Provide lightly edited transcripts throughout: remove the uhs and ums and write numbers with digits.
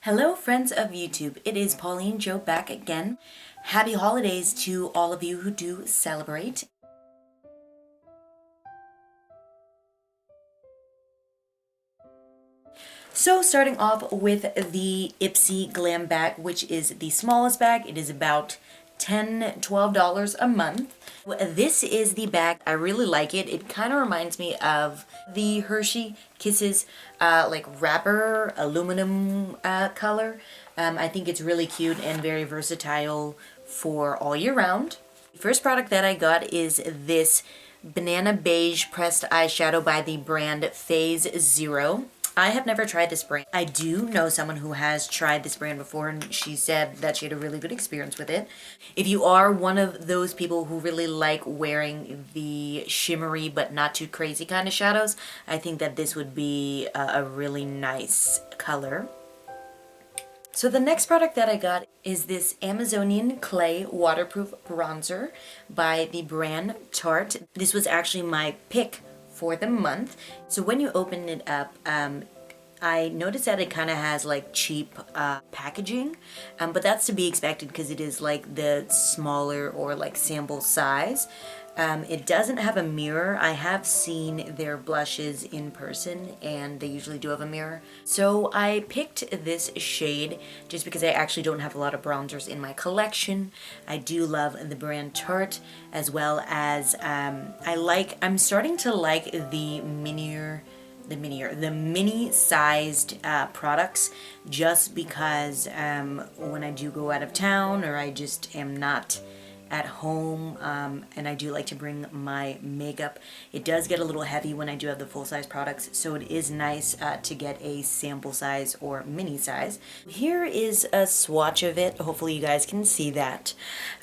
Hello friends of YouTube, it is Pauline Jo back again. Happy holidays to all of you who do celebrate. So starting off with the Ipsy Glam Bag, which is the smallest bag. It is about $10-12 a month. This is the bag. I really like it. It kind of reminds me of the Hershey Kisses like wrapper aluminum color. I think it's really cute and very versatile for all year round. The first product that I got is this banana beige pressed eyeshadow by the brand Phase Zero. I have never tried this brand. I do know someone who has tried this brand before, and she said that she had a really good experience with it. If you are one of those people who really like wearing the shimmery but not too crazy kind of shadows, I think that this would be a really nice color. So the next product that I got is this Amazonian Clay Waterproof Bronzer by the brand Tarte. This was actually my pick for the month. So when you open it up, I noticed that it kind of has like cheap packaging, but that's to be expected because it is like the smaller or like sample size. It doesn't have a mirror. I have seen their blushes in person and they usually do have a mirror. So I picked this shade just because I actually don't have a lot of bronzers in my collection. I do love the brand Tarte, as well as I'm starting to like the mini-sized products, just because when I do go out of town or I just am not at home, and I do like to bring my makeup. It does get a little heavy when I do have the full-size products, so it is nice to get a sample size or mini size. Here is a swatch of it. Hopefully you guys can see that.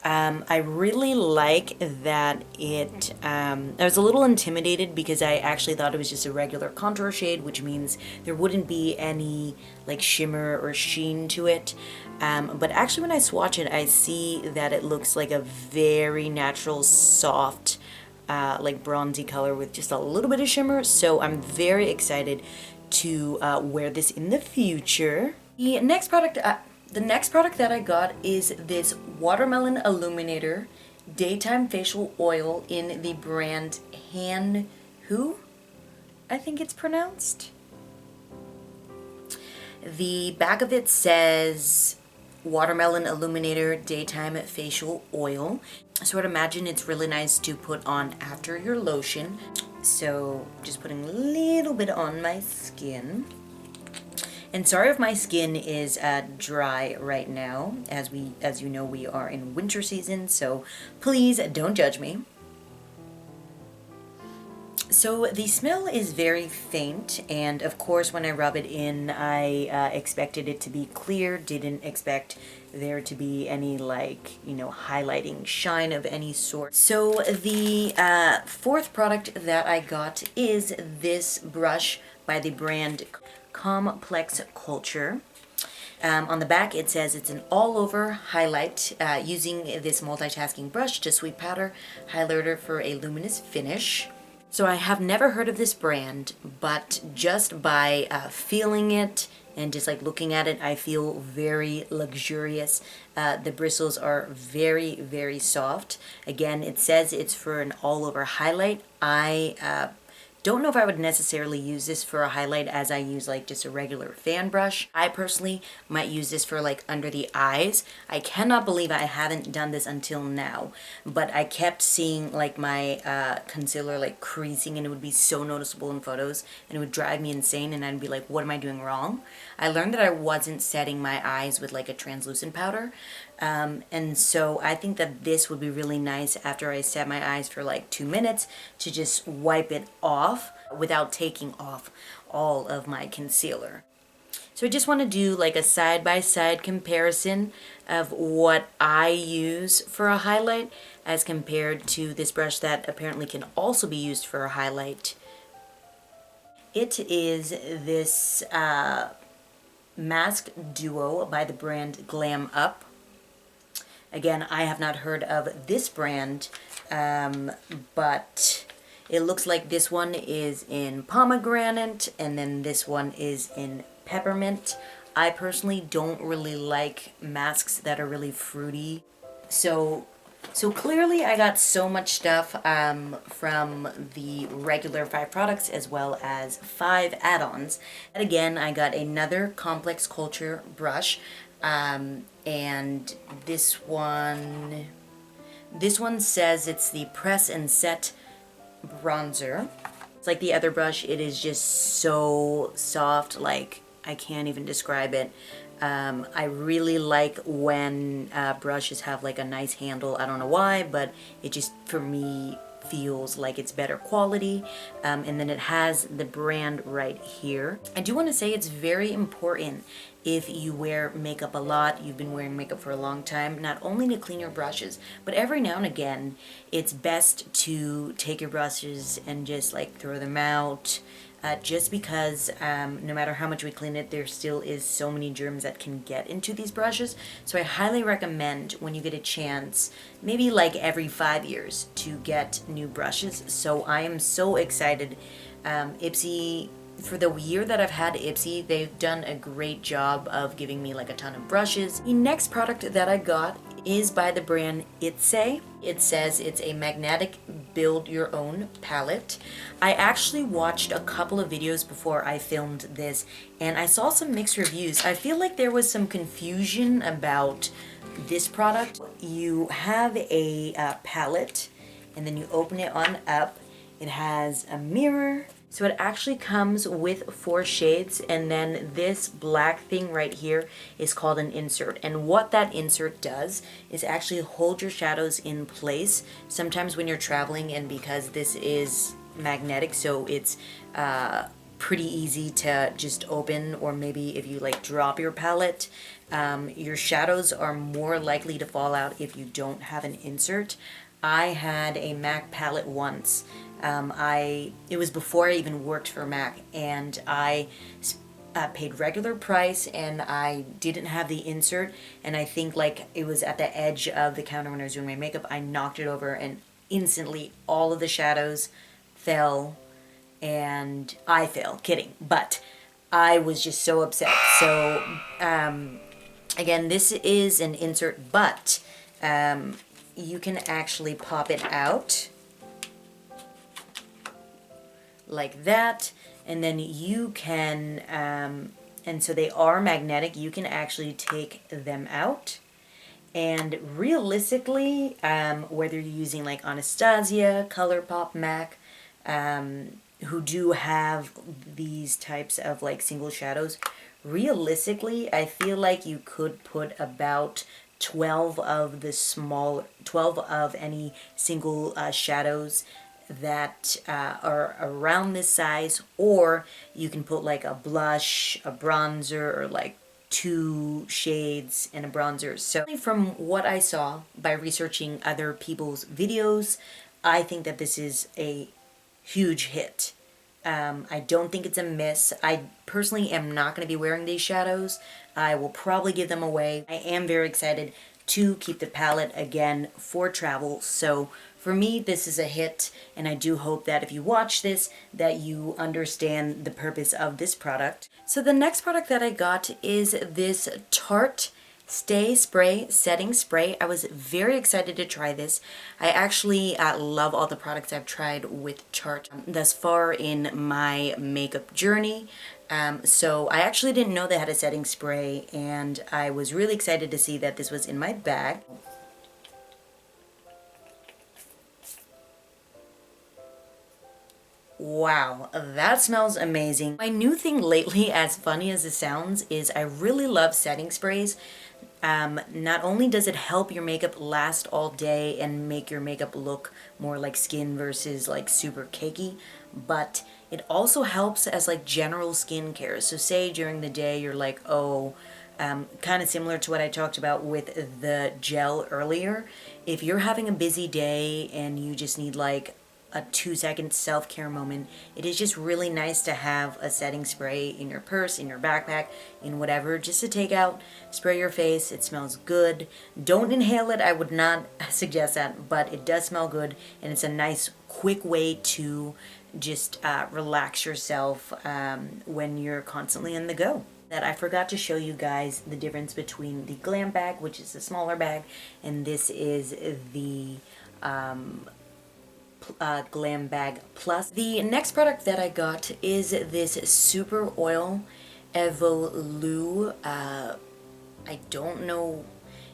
I really like that it, I was a little intimidated because I actually thought it was just a regular contour shade, which means there wouldn't be any like shimmer or sheen to it. But actually when I swatch it, I see that it looks like a very natural, soft, like bronzy color with just a little bit of shimmer. So I'm very excited to wear this in the future. The next product that I got is this Watermelon Illuminator Daytime Facial Oil in the brand Who, I think it's pronounced. The back of it says Watermelon Illuminator Daytime Facial Oil. So I'd imagine it's really nice to put on after your lotion. So just putting a little bit on my skin. And sorry if my skin is dry right now. As you know, we are in winter season, so please don't judge me. So the smell is very faint, and of course when I rub it in, I expected it to be clear, didn't expect there to be any like, highlighting shine of any sort. So the fourth product that I got is this brush by the brand Complex Culture. On the back it says it's an all-over highlight using this multitasking brush to sweep powder highlighter for a luminous finish. So I have never heard of this brand, but just by feeling it and just like looking at it, I feel very luxurious. The bristles are very, very soft. Again, it says it's for an all-over highlight. I don't know if I would necessarily use this for a highlight as I use like just a regular fan brush. I personally might use this for like under the eyes. I cannot believe I haven't done this until now, but I kept seeing like my concealer like creasing, and it would be so noticeable in photos and it would drive me insane, and I'd be like, what am I doing wrong? I learned that I wasn't setting my eyes with like a translucent powder. And so I think that this would be really nice after I set my eyes for like 2 minutes to just wipe it off without taking off all of my concealer. So I just want to do like a side-by-side comparison of what I use for a highlight as compared to this brush that apparently can also be used for a highlight. It is this Mask Duo by the brand Glam Up. Again, I have not heard of this brand, but it looks like this one is in pomegranate, and then this one is in peppermint. I personally don't really like masks that are really fruity. So clearly I got so much stuff from the regular 5 products as well as 5 add-ons. And again, I got another Complex Culture brush, and this one says it's the Press and Set bronzer. It's like the other brush, it is just so soft, like I can't even describe it. I really like when brushes have like a nice handle. I don't know why, but it just, for me, feels like it's better quality. And then it has the brand right here. I do want to say it's very important if you wear makeup a lot, you've been wearing makeup for a long time, not only to clean your brushes, but every now and again, it's best to take your brushes and just like throw them out. Just because no matter how much we clean it, there still is so many germs that can get into these brushes. So I highly recommend, when you get a chance, maybe like every 5 years, to get new brushes. So I am so excited. Ipsy, for the year that I've had Ipsy, they've done a great job of giving me like a ton of brushes. The next product that I got is by the brand Ipsy. It says it's a magnetic build your own palette. I actually watched a couple of videos before I filmed this, and I saw some mixed reviews. I feel like there was some confusion about this product. You have a palette, and then you open it on up. It has a mirror. So it actually comes with 4 shades, and then this black thing right here is called an insert. And what that insert does is actually hold your shadows in place. Sometimes when you're traveling, and because this is magnetic, so it's pretty easy to just open, or maybe if you like drop your palette, your shadows are more likely to fall out if you don't have an insert. I had a MAC palette once. It was before I even worked for MAC, and I paid regular price, and I didn't have the insert, and I think like it was at the edge of the counter when I was doing my makeup. I knocked it over, and instantly all of the shadows fell, and I fell, kidding, but I was just so upset. So again, this is an insert, but you can actually pop it out like that, and then you can and so they are magnetic. You can actually take them out, and realistically, whether you're using like Anastasia, ColourPop, MAC, who do have these types of like single shadows, realistically I feel like you could put about 12 of any single shadows that are around this size, or you can put like a blush, a bronzer, or like 2 shades and a bronzer. So from what I saw by researching other people's videos, I think that this is a huge hit. I don't think it's a miss. I personally am not going to be wearing these shadows. I will probably give them away. I am very excited to keep the palette again for travel. So for me, this is a hit, and I do hope that if you watch this, that you understand the purpose of this product. So the next product that I got is this Tarte Stay Spray Setting Spray. I was very excited to try this. I actually love all the products I've tried with Tarte thus far in my makeup journey. So I actually didn't know they had a setting spray, and I was really excited to see that this was in my bag. Wow, that smells amazing. My new thing lately, as funny as it sounds, is I really love setting sprays. Not only does it help your makeup last all day and make your makeup look more like skin versus like super cakey, but it also helps as like general skincare. So say during the day you're like, oh, kind of similar to what I talked about with the gel earlier. If you're having a busy day and you just need like a 2-second self-care moment, it is just really nice to have a setting spray in your purse, in your backpack, in whatever, just to take out, spray your face. It smells good. Don't inhale it. I would not suggest that, but it does smell good, and it's a nice quick way to just relax yourself when you're constantly on the go. That I forgot to show you guys the difference between the Glam bag, which is the smaller bag, and this is the Glam Bag Plus. The next product that I got is this Super Oil Evolu. I don't know.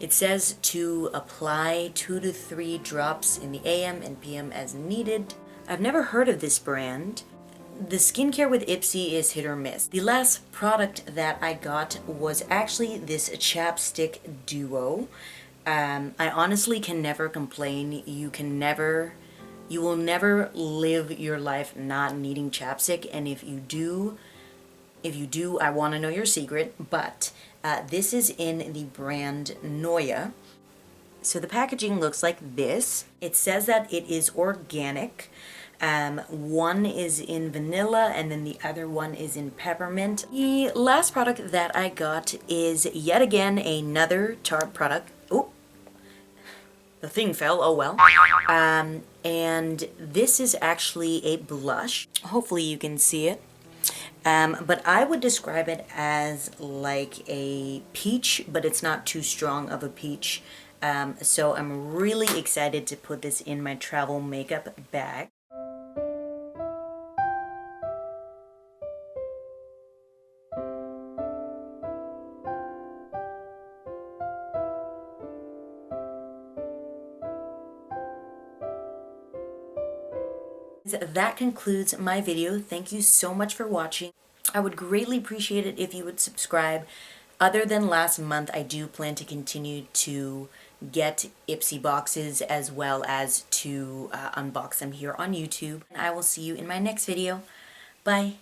It says to apply 2 to 3 drops in the AM and PM as needed. I've never heard of this brand. The skincare with Ipsy is hit or miss. The last product that I got was actually this chapstick duo. I honestly can never complain. You will never live your life not needing chapstick, and if you do, I want to know your secret, but this is in the brand Noya. So the packaging looks like this. It says that it is organic. One is in vanilla and then the other one is in peppermint. The last product that I got is yet again another Tarte product. Oh, the thing fell, oh well. And this is actually a blush. Hopefully you can see it. But I would describe it as like a peach, but it's not too strong of a peach. So I'm really excited to put this in my travel makeup bag. That concludes my video. Thank you so much for watching. I would greatly appreciate it if you would subscribe. Other than last month, I do plan to continue to get Ipsy boxes as well as to unbox them here on YouTube. And I will see you in my next video. Bye.